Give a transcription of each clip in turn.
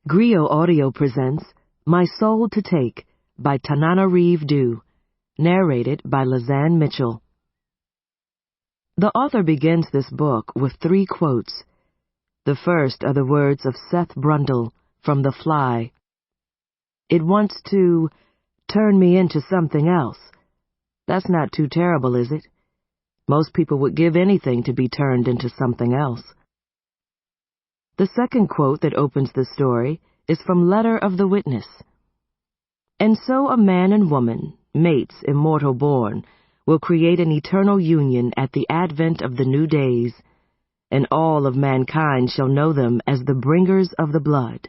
Griot Audio presents My Soul to Take by Tananarive Due, narrated by Michel. The author begins this book with 3 quotes. The first are the words of Seth Brundle from The Fly. It wants to turn me into something else. That's not too terrible, is it? Most people would give anything to be turned into something else. The second quote that opens the story is from Letter of the Witness. And so a man and woman, mates immortal born, will create an eternal union at the advent of the new days, and all of mankind shall know them as the bringers of the blood.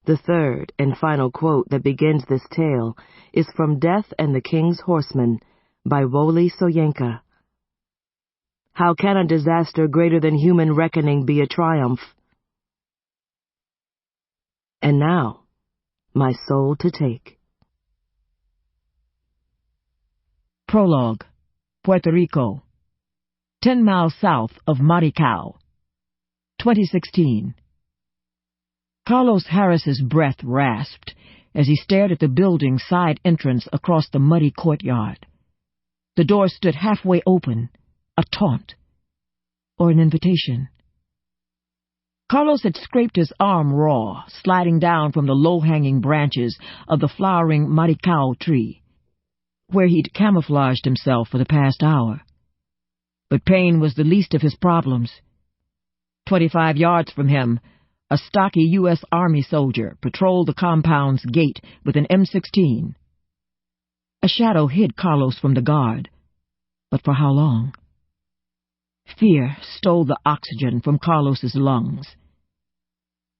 The third and final quote that begins this tale is from Death and the King's Horseman by Wole Soyinka. How can a disaster greater than human reckoning be a triumph? And now, my soul to take. Prologue. Puerto Rico. 10 miles south of Maricao. 2016. Carlos Harris's breath rasped as he stared at the building's side entrance across the muddy courtyard. The door stood halfway open, a taunt, or an invitation. Carlos had scraped his arm raw, sliding down from the low-hanging branches of the flowering Maricao tree, where he'd camouflaged himself for the past hour. But pain was the least of his problems. 25 yards from him, a stocky U.S. Army soldier patrolled the compound's gate with an M16. A shadow hid Carlos from the guard, but for how long? Fear stole the oxygen from Carlos's lungs.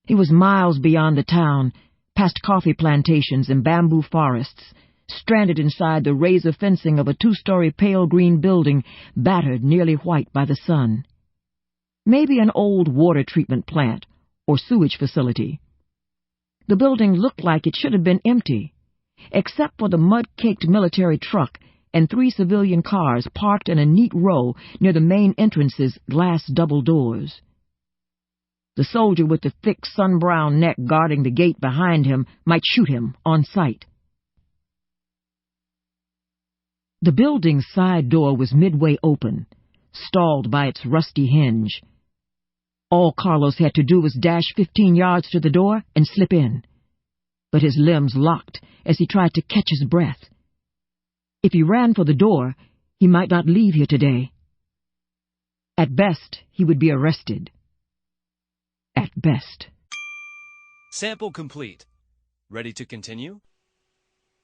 He was miles beyond the town, past coffee plantations and bamboo forests, stranded inside the razor fencing of a 2-story pale green building battered nearly white by the sun. Maybe an old water treatment plant or sewage facility. The building looked like it should have been empty, except for the mud-caked military truck and 3 civilian cars parked in a neat row near the main entrance's glass double doors. The soldier with the thick sun-brown neck guarding the gate behind him might shoot him on sight. The building's side door was midway open, stalled by its rusty hinge. All Carlos had to do was dash 15 yards to the door and slip in. But his limbs locked as he tried to catch his breath. If he ran for the door, he might not leave here today. At best, he would be arrested. At best. Sample complete. Ready to continue?